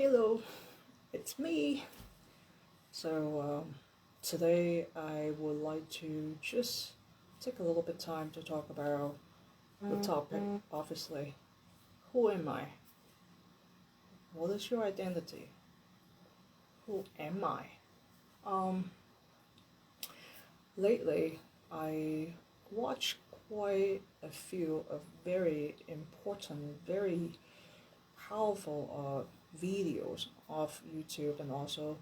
Hello, it's me. So today I would like to just take a little bit time to talk about the topic. Obviously, who am I? What is your identity? Who am I? Um, Lately I watched quite a few of very important, very powerful videos of YouTube and also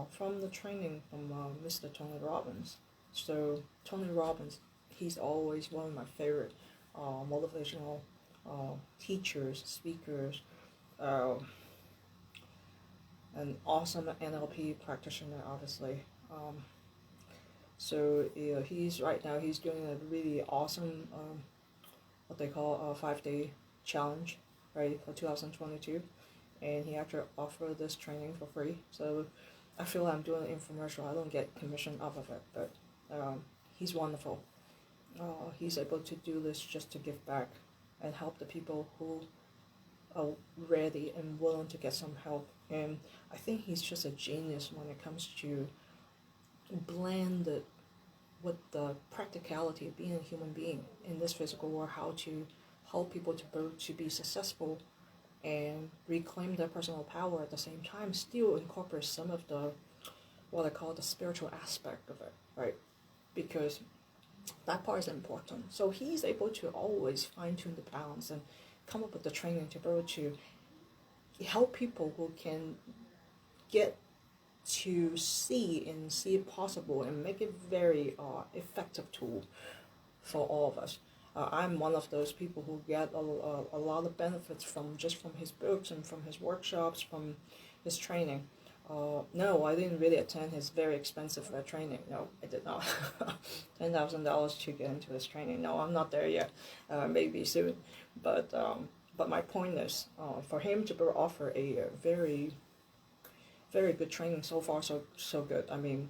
from the training from Mr. Tony Robbins. So Tony Robbins, he's always one of my favorite motivational teachers, speakers, uh, an awesome NLP practitioner, obviously. He's right now he's doing a really awesome what they call a 5 day challenge, right, for 2022, and he actually offered this training for free. So I feel like I'm doing an infomercial. I don't get commission off of it, but he's wonderful. He's able to do this just to give back and help the people who are ready and willing to get some help. And I think he's just a genius when it comes to blend it with the practicality of being a human being in this physical world, how to help people to be successful and reclaim their personal power at the same time, still incorporate some of the what I call the spiritual aspect of it, right? Because that part is important. So he's able to always fine tune the balance and come up with the training to be able to help people who can get to see it possible and make it very effective tool for all of us. I'm one of those people who get a lot of benefits from his books and from his workshops, from his training. No, I didn't really attend his very expensive training. No, I did not. $10,000 to get into his training. No, I'm not there yet. Maybe soon. But my point is, for him to offer a very, very good training so far, so good. I mean,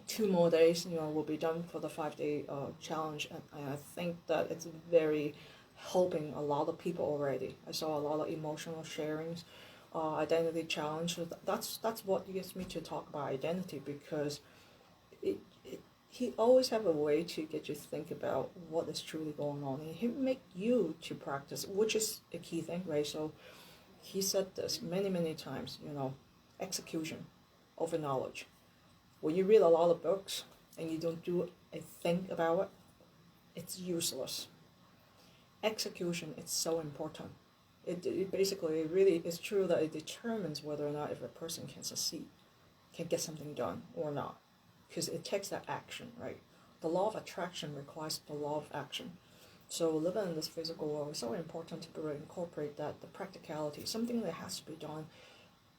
2 more days, will be done for the 5 day challenge, and I think that it's very helping a lot of people already. I saw a lot of emotional sharings, identity challenge. So that's what gets me to talk about identity, because he always have a way to get you to think about what is truly going on, and he make you to practice, which is a key thing, right? So he said this many times, execution over knowledge. When you read a lot of books and you don't do a thing about it, it's useless. Execution is so important. It basically, it really is true that it determines whether or not if a person can succeed, can get something done or not, because it takes that action, right? The law of attraction requires the law of action. So living in this physical world is so important to incorporate that, the practicality, something that has to be done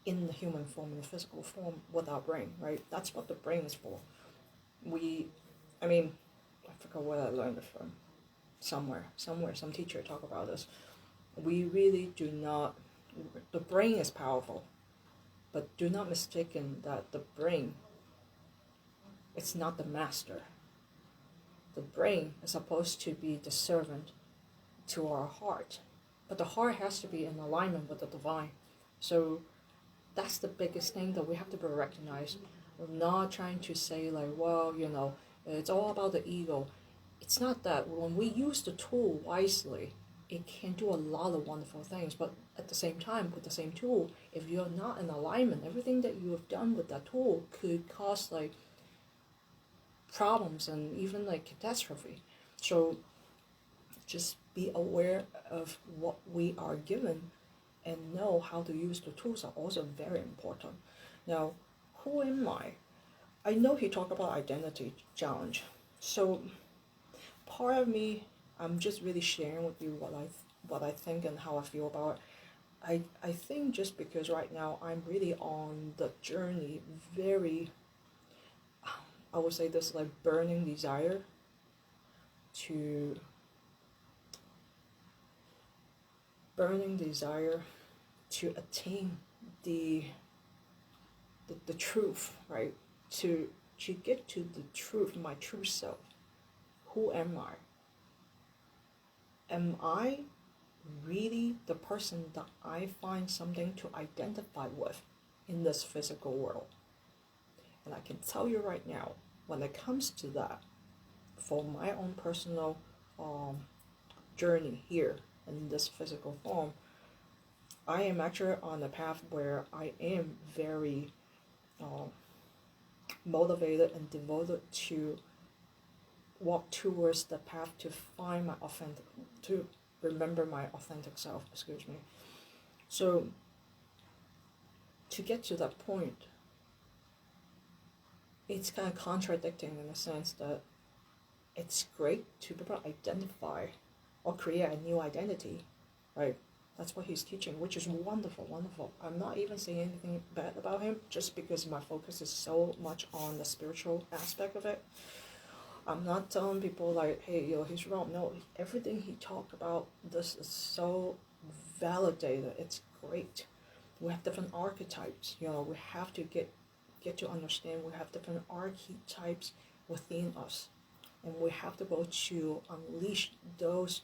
in the human form, in the physical form, with our brain, right? That's what the brain is for. I forgot where I learned it from. Somewhere, some teacher talk about this. We really do not, the brain is powerful, but do not mistaken that the brain, it's not the master. The brain is supposed to be the servant to our heart, but the heart has to be in alignment with the divine. So that's the biggest thing that we have to be recognized. We're not trying to say like, well, it's all about the ego. It's not that. When we use the tool wisely, it can do a lot of wonderful things. But at the same time, with the same tool, if you're not in alignment, everything that you have done with that tool could cause like problems and even like catastrophe. So just be aware of what we are given and know how to use the tools are also very important. Now, who am I? I know he talked about identity challenge. So part of me, I'm just really sharing with you what I think and how I feel about it. I think just because right now I'm really on the journey, very, I would say this, like burning desire to attain the truth, right? To get to the truth, my true self. Who am I? Am I really the person that I find something to identify with in this physical world. And I can tell you right now, when it comes to that, for my own personal journey here in this physical form, I am actually on a path where I am very motivated and devoted to walk towards the path to find my authentic, to remember my authentic self, excuse me. So to get to that point, it's kind of contradicting in the sense that it's great to be able to identify or create a new identity, right? That's what he's teaching, which is wonderful, wonderful. I'm not even saying anything bad about him just because my focus is so much on the spiritual aspect of it. I'm not telling people like, hey, he's wrong. No, everything he talked about, this is so validated. It's great. We have different archetypes. We have to get to understand we have different archetypes within us. And we have to go to unleash those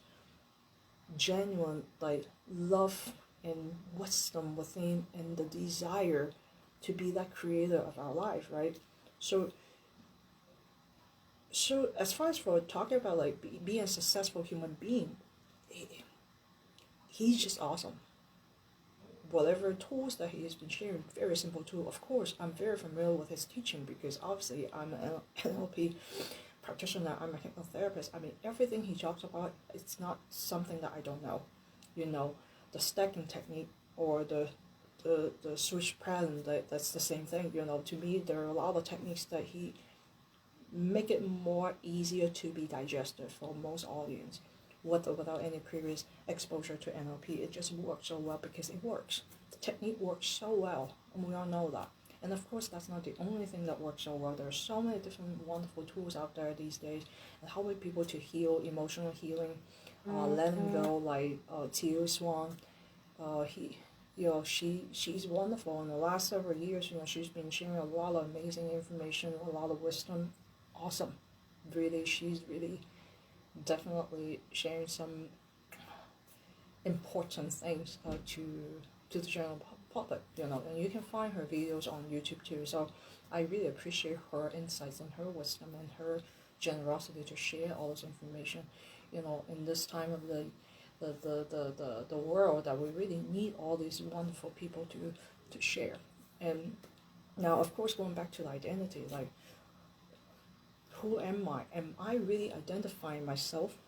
genuine like love and wisdom within and the desire to be that creator of our life, right? So as far as for talking about like being a successful human being, he's just awesome. Whatever tools that he has been sharing, very simple tool. Of course, I'm very familiar with his teaching because obviously I'm an NLP practitioner, I'm a hypnotherapist. I mean, everything he talks about, it's not something that I don't know. The stacking technique or the switch pattern, that's the same thing. To me, there are a lot of techniques that he make it more easier to be digested for most audience without any previous exposure to NLP. It just works so well because it works. The technique works so well, and we all know that. And of course, that's not the only thing that works so well. There are so many different wonderful tools out there these days and helping people to heal, emotional healing, letting go, like Teal Swan. She's wonderful. In the last several years, she's been sharing a lot of amazing information, a lot of wisdom. Awesome. Really, she's really definitely sharing some important things to the general public, and you can find her videos on YouTube too. So I really appreciate her insights and her wisdom and her generosity to share all this information, in this time of the world that we really need all these wonderful people to share. And now, of course, going back to the identity, like, who am I? Am I really identifying myself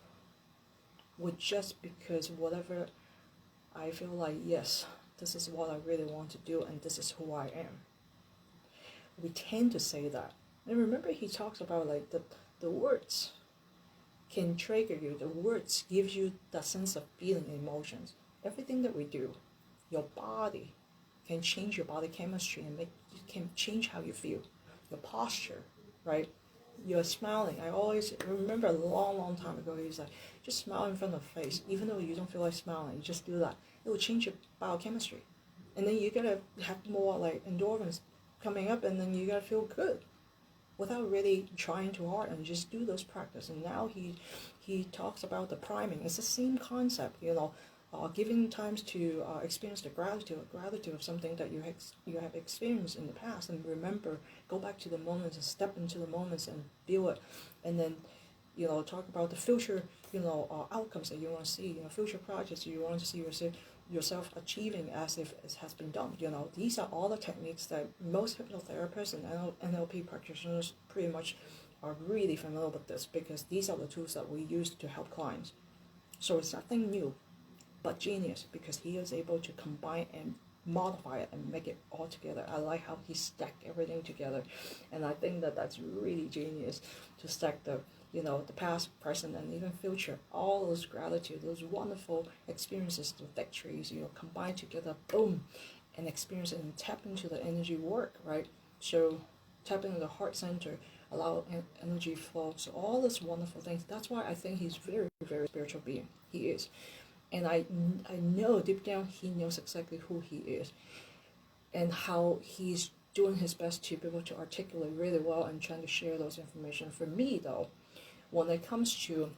with just because whatever I feel like, yes, this is what I really want to do and this is who I am? We tend to say that. And remember, he talks about like the words can trigger you. The words gives you that sense of feeling emotions. Everything that we do, your body can change your body chemistry and can change how you feel. Your posture, right? You're smiling. I always remember a long time ago, he was like, just smile in front of the face. Even though you don't feel like smiling, you just do that. It will change your biochemistry. And then you gotta have more like endorphins coming up, and then you gotta feel good without really trying too hard, and just do those practice. And now he talks about the priming. It's the same concept, giving times to experience the gratitude of something that you have experienced in the past, and remember, go back to the moments and step into the moments and feel it, and then talk about the future outcomes that you want to see, future projects you want to see yourself achieving as if it has been done. These are all the techniques that most hypnotherapists and NLP practitioners pretty much are really familiar with this, because these are the tools that we use to help clients. So it's nothing new, but genius, because he is able to combine and modify it and make it all together. I like how he stacked everything together, and I think that that's really genius, to stack the past, present, and even future. All those gratitude, those wonderful experiences, the victories, combine together, boom, and experience it and tap into the energy work, right? So tap into the heart center, allow energy flow. So all those wonderful things. That's why I think he's very, very spiritual being. He is. And I know deep down he knows exactly who he is and how he's doing his best to be able to articulate really well and trying to share those information. For me, though, when it comes to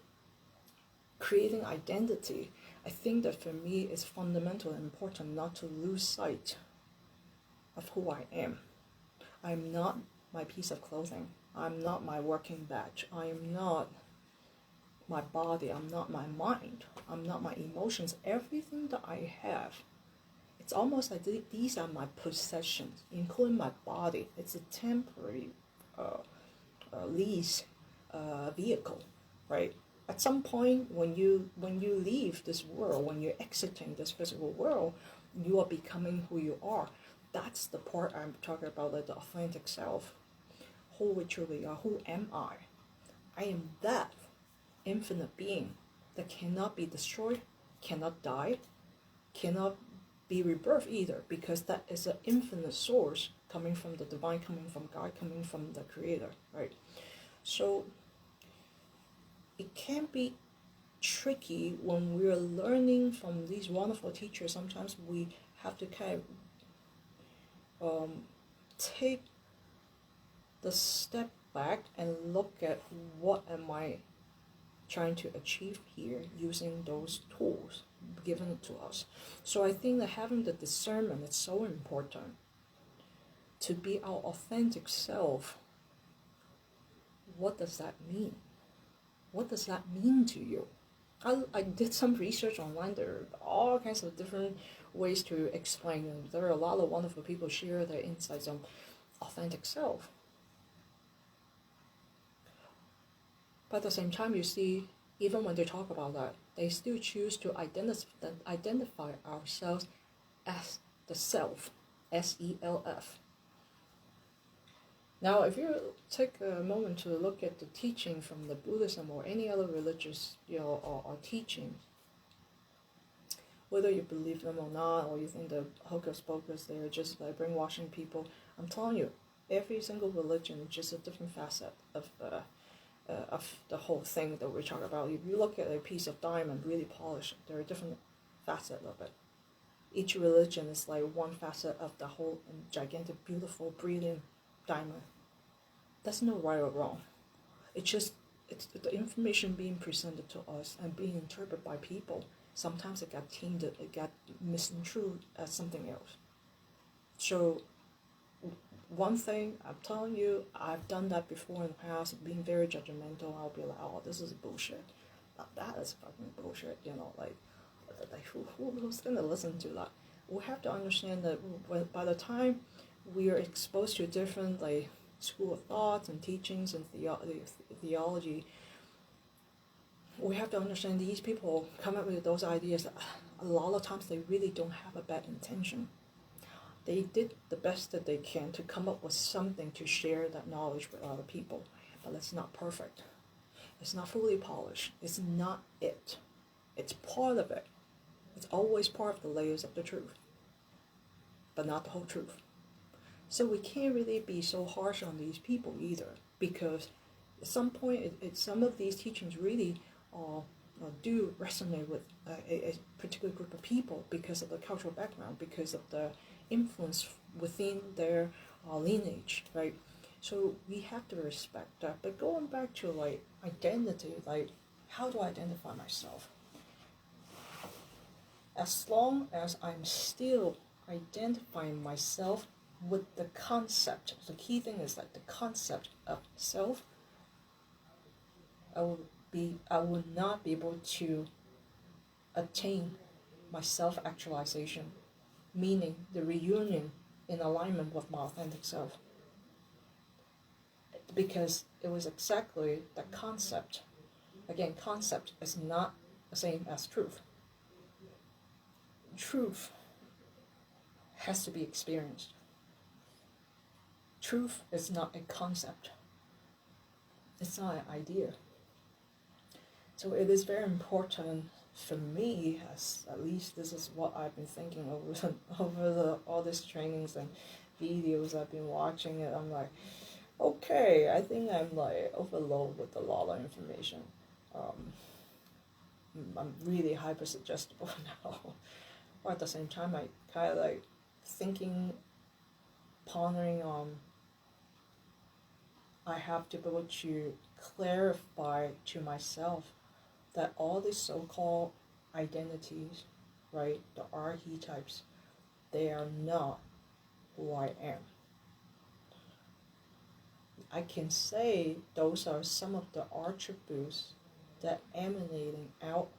creating identity, I think that for me it's fundamental and important not to lose sight of who I am. I'm not my piece of clothing. I'm not my working badge. I am not my body. I'm not my mind. I'm not my emotions. Everything that I have, it's almost like these are my possessions, including my body. It's a temporary lease vehicle, right? At some point, when you leave this world, when you're exiting this physical world, you are becoming who you are. That's the part I'm talking about, like the authentic self. Who we truly are. Who am I? I am that infinite being that cannot be destroyed, cannot die, cannot be rebirthed either, because that is an infinite source coming from the divine, coming from God, coming from the creator, right? So it can be tricky when we're learning from these wonderful teachers. Sometimes we have to kind of take the step back and look at what am I trying to achieve here using those tools given to us. So I think that having the discernment is so important to be our authentic self. What does that mean? What does that mean to you? I did some research online. There are all kinds of different ways to explain, and there are a lot of wonderful people share their insights on authentic self. But at the same time, you see, even when they talk about that, they still choose to identify ourselves as the self, S-E-L-F. Now, if you take a moment to look at the teaching from the Buddhism or any other religious, or teachings, whether you believe them or not, or you think the hocus pocus, they're just like brainwashing people, I'm telling you, every single religion is just a different facet of the whole thing that we're talking about. If you look at a piece of diamond really polished, there are different facets of it. Each religion is like one facet of the whole gigantic, beautiful, brilliant diamond. There's no right or wrong. It's the information being presented to us and being interpreted by people. Sometimes it got tainted, it got misconstrued as something else. So one thing I'm telling you, I've done that before in the past, being very judgmental. I'll be like, oh, this is bullshit. Now, that is fucking bullshit, who's gonna listen to that? We have to understand that by the time we are exposed to different school of thoughts and teachings and theology, we have to understand these people come up with those ideas that a lot of times they really don't have a bad intention. They did the best that they can to come up with something to share that knowledge with other people, but it's not perfect. It's not fully polished. It's not it. It's part of it. It's always part of the layers of the truth, but not the whole truth. So we can't really be so harsh on these people either, because at some point, some of these teachings really do resonate with a particular group of people because of the cultural background, because of the influence within their lineage, right? So we have to respect that. But going back to identity, how do I identify myself? As long as I'm still identifying myself with the concept, the key thing is the concept of self, I will not be able to attain my self-actualization, meaning the reunion in alignment with my authentic self. Because it was exactly the concept. Again, concept is not the same as truth. Truth has to be experienced. Truth is not a concept. It's not an idea. So it is very important for me, as at least this is what I've been thinking over all these trainings and videos I've been watching, and I'm like, okay, I think I'm overloaded with a lot of information. I'm really hyper suggestible now. Or at the same time, I kind of thinking, pondering on, I have to be able to clarify to myself that all these so-called identities, right? The archetypes, they are not who I am. I can say those are some of the attributes that emanating out,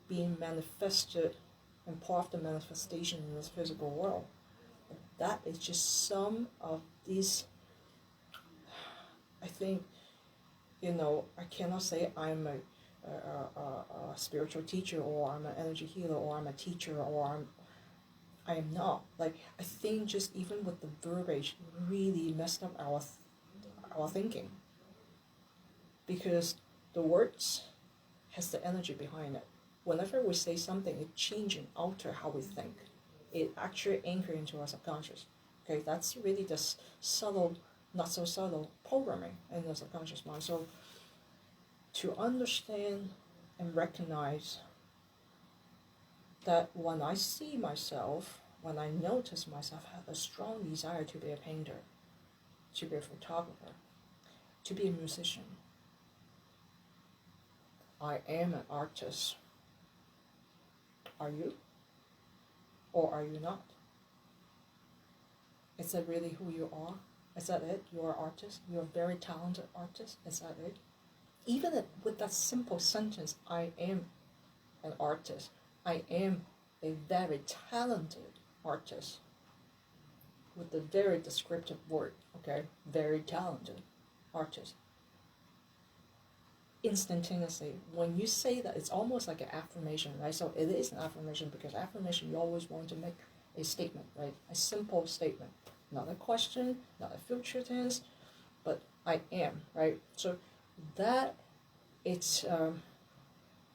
being manifested, and part of the manifestation in this physical world. That is just some of these. I think, I cannot say I'm a spiritual teacher, or I'm an energy healer, or I'm a teacher, or I am not. Like, I think just even with the verbiage really messed up our thinking, because the words has the energy behind it. Whenever we say something, it changes and alter how we think. It actually anchors into our subconscious. Okay, that's really the subtle, not so subtle programming in the subconscious mind. So to understand and recognize that when I see myself, when I notice myself, I have a strong desire to be a painter, to be a photographer, to be a musician. I am an artist. Are you? Or are you not? Is that really who you are? Is that it? You're an artist? You're a very talented artist? Is that it? Even with that simple sentence, I am an artist. I am a very talented artist. With the very descriptive word, okay? Very talented artist. Instantaneously, when you say that, it's almost like an affirmation, right? So it is an affirmation, because affirmation, you always want to make a statement, right? A simple statement, not a question, not a future tense, but I am, right? So that it's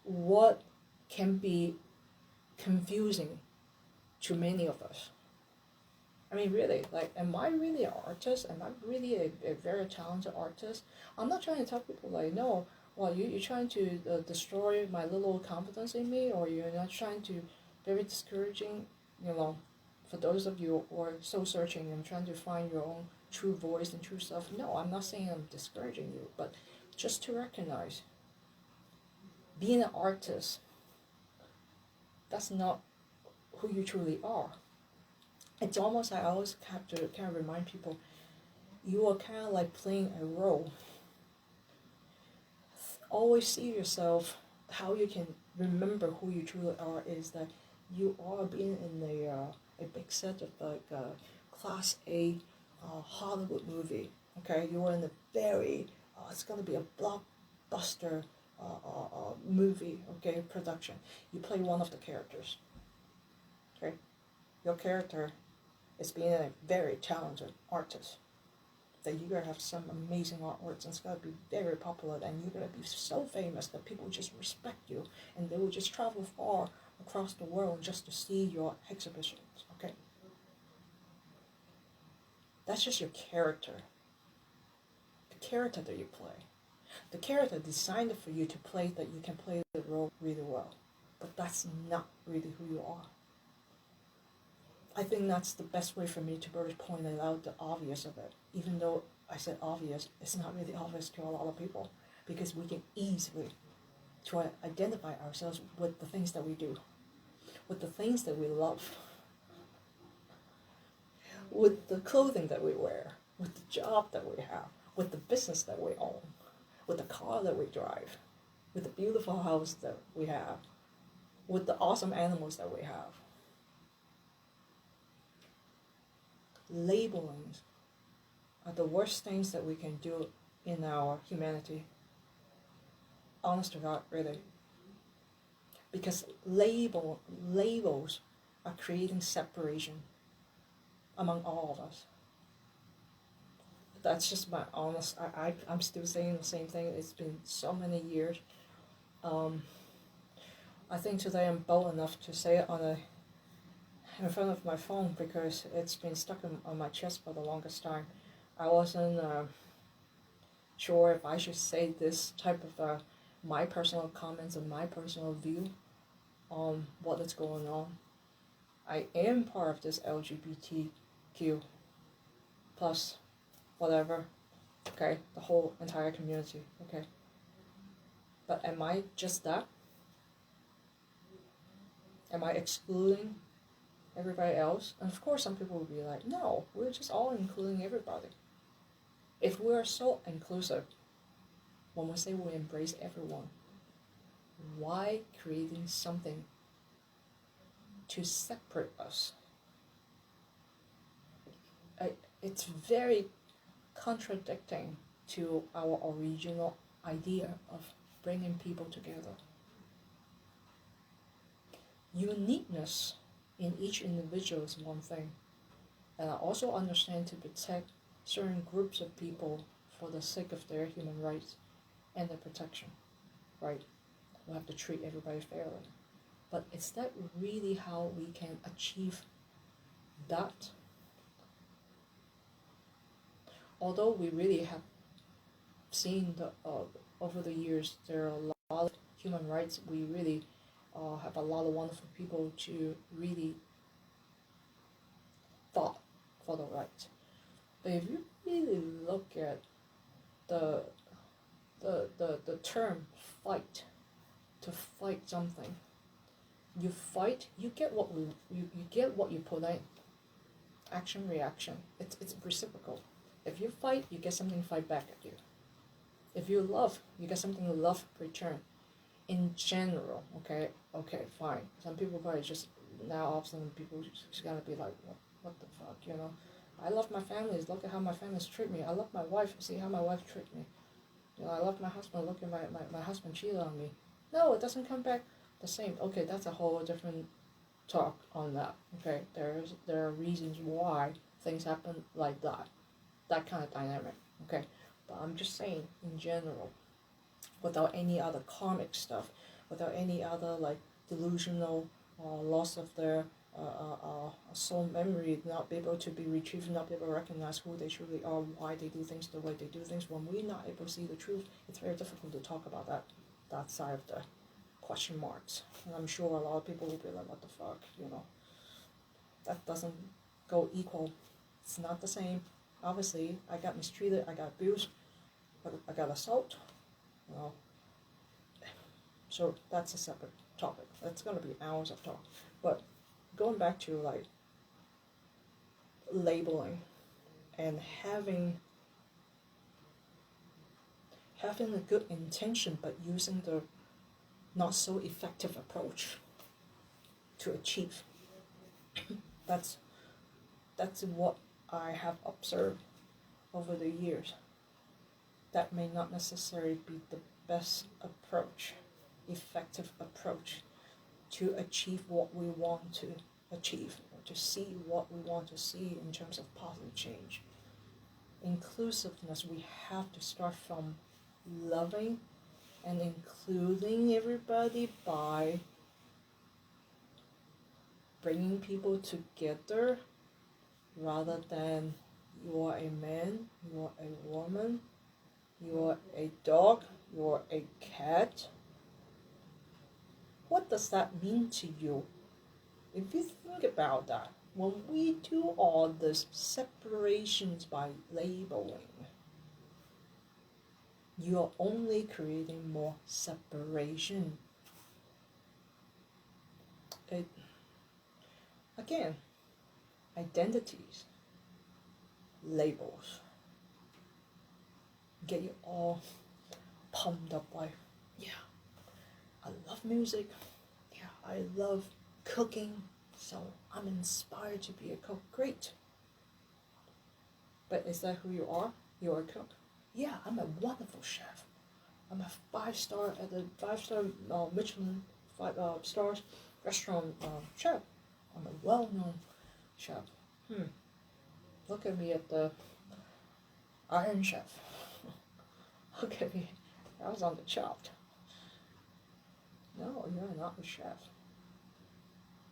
what can be confusing to many of us. I mean, really, like, am I really an artist? Am I really a very talented artist? I'm not trying to tell people, like, no, well, you're trying to destroy my little confidence in me, or you're not trying to, very discouraging, for those of you who are so searching and trying to find your own true voice and true self. No, I'm not saying I'm discouraging you, but just to recognize, being an artist, that's not who you truly are. It's almost, I always have to kind of remind people, you are kind of like playing a role. Always see yourself, how you can remember who you truly are is that you are being in a big set of like class A Hollywood movie. Okay, you are in a very, it's going to be a blockbuster movie, okay, production. You play one of the characters. Okay, your character is being a very talented artist. That you're going to have some amazing artworks, and it's going to be very popular, and you're going to be so famous that people just respect you, and they will just travel far across the world just to see your exhibitions, okay? That's just your character. The character that you play. The character designed for you to play, that you can play the role really well. But that's not really who you are. I think that's the best way for me to point out the obvious of it. Even though I said obvious, it's not really obvious to a lot of people, because we can easily try to identify ourselves with the things that we do, with the things that we love, with the clothing that we wear, with the job that we have, with the business that we own, with the car that we drive, with the beautiful house that we have, with the awesome animals that we have. Labelings are the worst things that we can do in our humanity. Honest to God, really. Because labels are creating separation among all of us. That's just my honest, I'm still saying the same thing. It's been so many years. I think today I'm bold enough to say it in front of my phone, because it's been stuck on my chest for the longest time. I wasn't sure if I should say this type of my personal comments and my personal view on what is going on. I am part of this LGBTQ plus whatever, okay, the whole entire community, okay. But am I just that? Am I excluding everybody else? And of course, some people will be like, no, we're just all including everybody. If we're so inclusive, when we say we embrace everyone, why creating something to separate us? It's very contradicting to our original idea of bringing people together. Uniqueness in each individual is one thing, and I also understand to protect certain groups of people for the sake of their human rights and their protection, right? We have to treat everybody fairly. But is that really how we can achieve that? Although we really have seen over the years, there are a lot of human rights. We really have a lot of wonderful people to really fought for the right. But if you really look at the term fight, to fight something, you fight, you get what you get what you put in. Action, reaction. It's reciprocal. If you fight, you get something to fight back at you. If you love, you get something to love return. In general, okay, fine. Some people probably just now all of a sudden people just gonna be like, what the fuck, you know? I love my families. Look at how my families treat me. I love my wife. See how my wife treats me. You know, I love my husband. Look at my husband cheated on me. No, it doesn't come back the same. Okay, that's a whole different talk on that. Okay, there are reasons why things happen like that kind of dynamic. Okay, but I'm just saying in general, without any other karmic stuff, without any other like delusional loss of their soul memory, not be able to be retrieved, not be able to recognize who they truly are, why they do things the way they do things. When we're not able to see the truth, it's very difficult to talk about that side of the question marks. And I'm sure a lot of people will be like, what the fuck, you know? That doesn't go equal. It's not the same. Obviously, I got mistreated, I got abused, I got assault, you know. So that's a separate topic. That's gonna be hours of talk. But going back to like labeling and having a good intention but using the not so effective approach to achieve. That's what I have observed over the years. That may not necessarily be the best approach, effective approach to achieve what we want to achieve, or to see what we want to see in terms of positive change. Inclusiveness, we have to start from loving and including everybody by bringing people together rather than you're a man, you're a woman, you're a dog, you're a cat. What does that mean to you? If you think about that, when we do all these separations by labeling, you're only creating more separation. Again, identities, labels, get you all pumped up like, yeah, I love music, yeah, I love cooking, so I'm inspired to be a cook. Great. But is that who you are? You're a cook. Yeah, I'm a wonderful chef. I'm a 5-star at the 5-star Michelin 5 stars restaurant chef. I'm a well-known chef. Look at me at the Iron Chef. Look at me. I was on the Chopped. No, you're not a chef.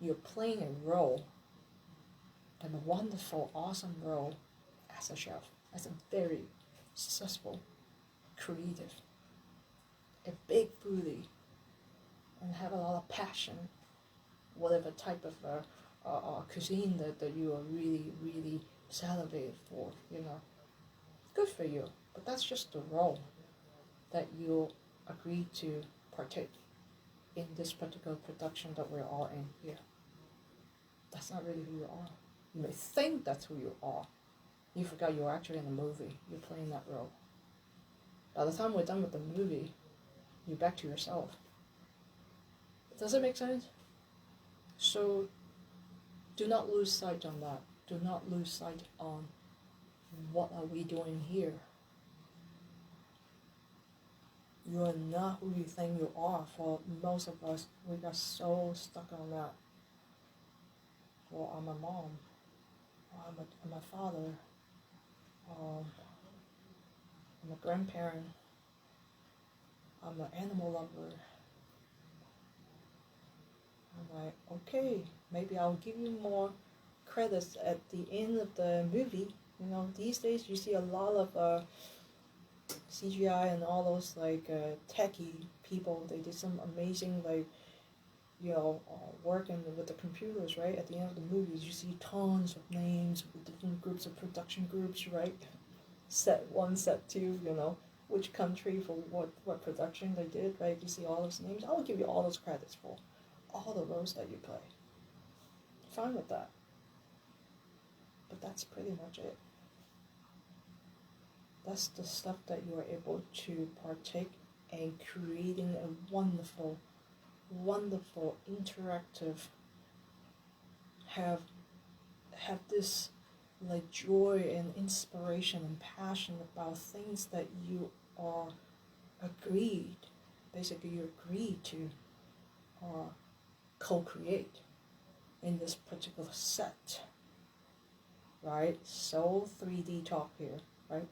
You're playing a role, and a wonderful, awesome role as a chef, as a very successful, creative, a big foodie, and have a lot of passion, whatever type of cuisine that you are really, really salivated for, you know. Good for you, but that's just the role that you agree to partake. in this particular production that we're all in here. That's not really who you are. You may think that's who you are. You forgot you're actually in a movie. You're playing that role. By the time we're done with the movie, you're back to yourself. Does it make sense? So do not lose sight on that. Do not lose sight on what are we doing here. You are not who you think you are. For most of us, we got so stuck on that. Well, I'm a mom. I'm a father. I'm a grandparent. I'm an animal lover. I'm like, okay, maybe I'll give you more credits at the end of the movie. You know, these days you see a lot of CGI and all those techie people. They did some amazing working with the computers, right? At the end of the movies, you see tons of names with different groups of production groups, right? Set 1, set 2, which country for what production they did, right? You see all those names. I will give you all those credits for all the roles that you play. Fine with that. But that's pretty much it. That's the stuff that you are able to partake in creating a wonderful, wonderful, interactive, have this joy and inspiration and passion about things that you are basically you agreed to co-create in this particular set, right? So 3D talk here, right?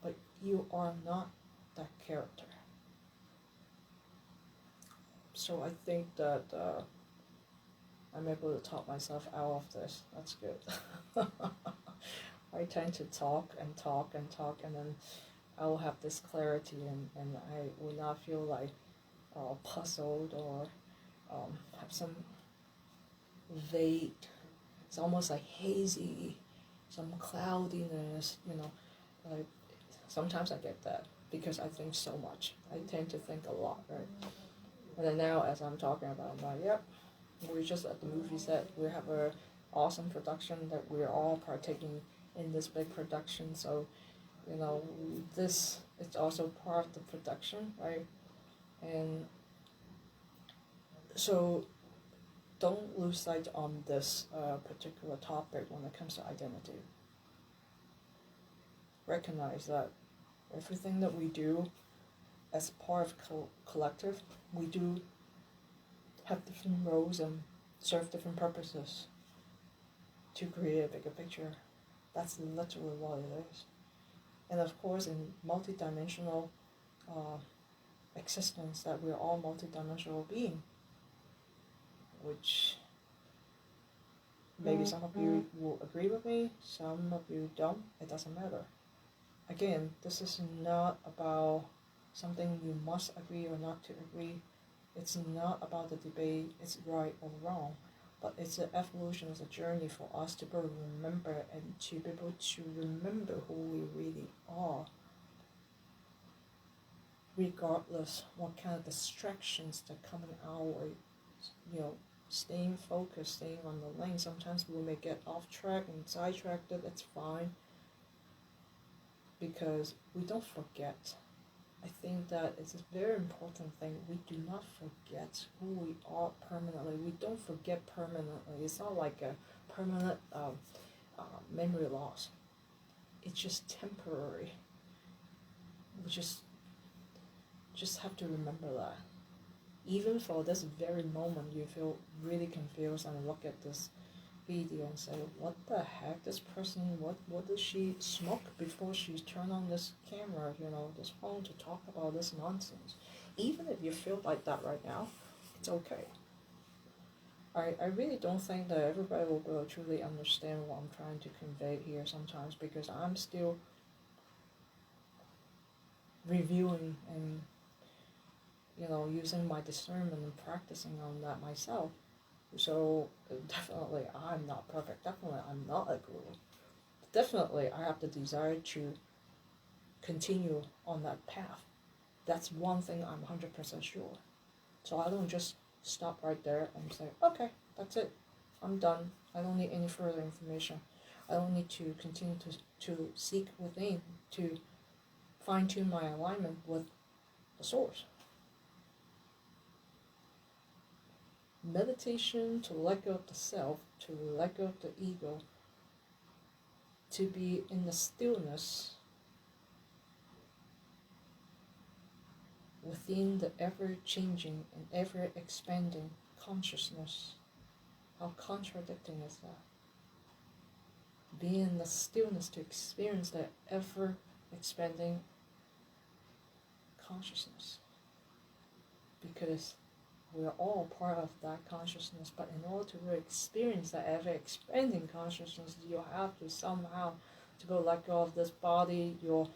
But you are not that character. So I think that I'm able to talk myself out of this. That's good. I tend to talk, and then I will have this clarity, and I will not feel like puzzled or have some vague, it's almost like hazy, some cloudiness, like sometimes I get that because I think so much. I tend to think a lot, right? And then now as I'm talking about it, I'm like, yep, we're just at the movie set. We have a awesome production that we're all partaking in this big production. So, this is also part of the production, right? And so don't lose sight on this particular topic when it comes to identity. Recognize that everything that we do as part of collective, we do have different roles and serve different purposes to create a bigger picture. That's literally what it is. And of course, in multidimensional existence, that we're all multidimensional beings, which maybe some of you will agree with me, some of you don't. It doesn't matter. Again, this is not about something you must agree or not to agree. It's not about the debate, it's right or wrong, but it's an evolution, it's a journey for us to be able to remember and to be able to remember who we really are, regardless what kind of distractions that come in our way. Staying focused, staying on the lane. Sometimes we may get off track and sidetracked. It's fine, because we don't forget. I think that it's a very important thing. We do not forget who we are permanently. We don't forget permanently. It's not like a permanent memory loss. It's just temporary. We just have to remember that. Even for this very moment, you feel really confused and look at this video and say, what the heck, this person, what did she smoke before she turned on this camera, this phone, to talk about this nonsense? Even if you feel like that right now, it's okay. I really don't think that everybody will be able to truly understand what I'm trying to convey here sometimes, because I'm still reviewing and using my discernment and practicing on that myself. So definitely I'm not perfect. Definitely I'm not a guru. Definitely I have the desire to continue on that path. That's one thing I'm 100% sure. So I don't just stop right there and say, okay, that's it. I'm done. I don't need any further information. I don't need to continue to seek within to fine-tune my alignment with the source. Meditation, to let go of the self, to let go of the ego, to be in the stillness within the ever-changing and ever-expanding consciousness. How contradicting is that? Be in the stillness to experience that ever-expanding consciousness. Because we're all part of that consciousness, but in order to really experience that ever-expanding consciousness, you have to somehow to go let go of this body, your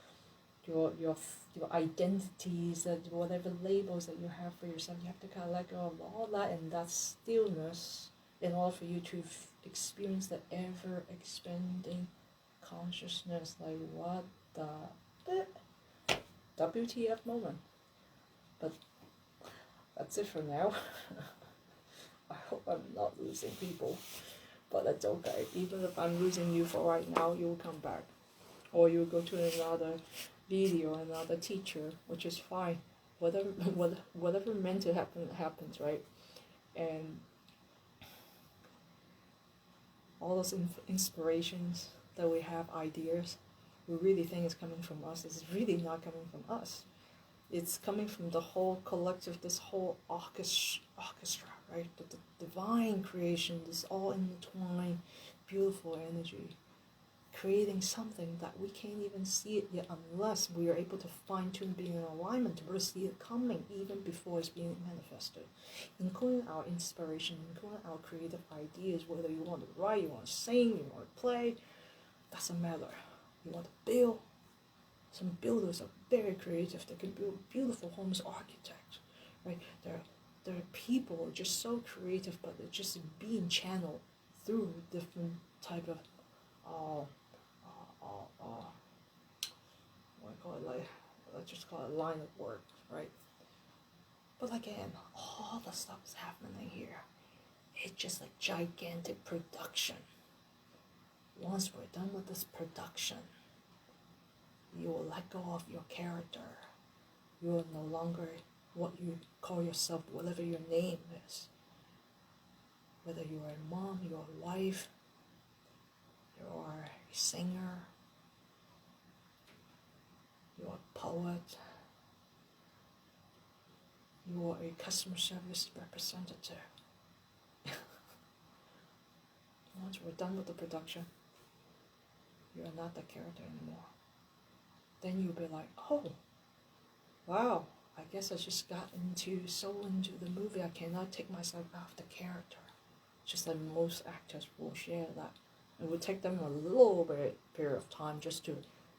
identities, that whatever labels that you have for yourself. You have to kind of let go of all that in that stillness in order for you to experience the ever-expanding consciousness. Like, what the WTF moment. But that's it for now. I hope I'm not losing people, but that's okay. Even if I'm losing you for right now, you will come back, or you'll go to another video, another teacher, which is fine. Whatever meant to happen happens, right? And all those inspirations that we have, ideas, we really think is coming from us. It's really not coming from us. It's coming from the whole collective, this whole orchestra, right? The divine creation, this all intertwined, beautiful energy, creating something that we can't even see it yet unless we are able to fine-tune being in alignment to see it coming even before it's being manifested, including our inspiration, including our creative ideas, whether you want to write, you want to sing, you want to play, doesn't matter. You want to build. Some builders are very creative. They can build beautiful homes, architects, right? There are people who are just so creative, but they're just being channeled through different type of what I call it, like, let's just call it line of work, right? But again, all the stuff is happening here. It's just a gigantic production. Once we're done with this production, you will let go of your character. You will no longer what you call yourself, whatever your name is. Whether you are a mom, you're a wife, you are a singer, you are a poet, you are a customer service representative. Once we're done with the production, you are not that character anymore. Then you'll be like, oh, wow, I guess I just got so into the movie, I cannot take myself out of the character. Just like most actors will share that. It would take them a little bit period of time just to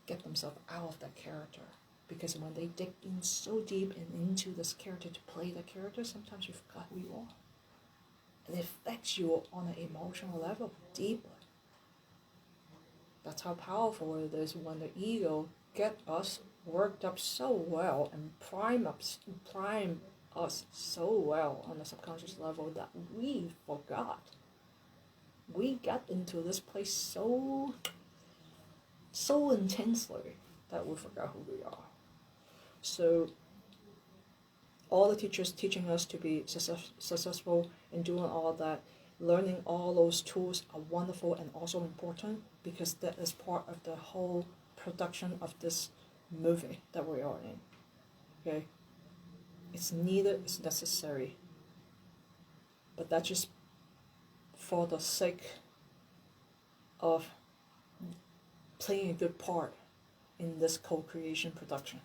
get themselves out of that character. Because when they dig in so deep and into this character to play the character, sometimes you forgot who you are. And it affects you on an emotional level deeply. That's how powerful it is when the ego get us worked up so well and prime us so well on the subconscious level that we forgot. We got into this place so intensely that we forgot who we are. So all the teachers teaching us to be successful in doing all that, learning all those tools are wonderful and also important, because that is part of the whole production of this movie that we are in. Okay? It's needed, it's necessary. But that's just for the sake of playing a good part in this co-creation production.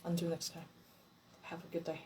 Until next time, have a good day.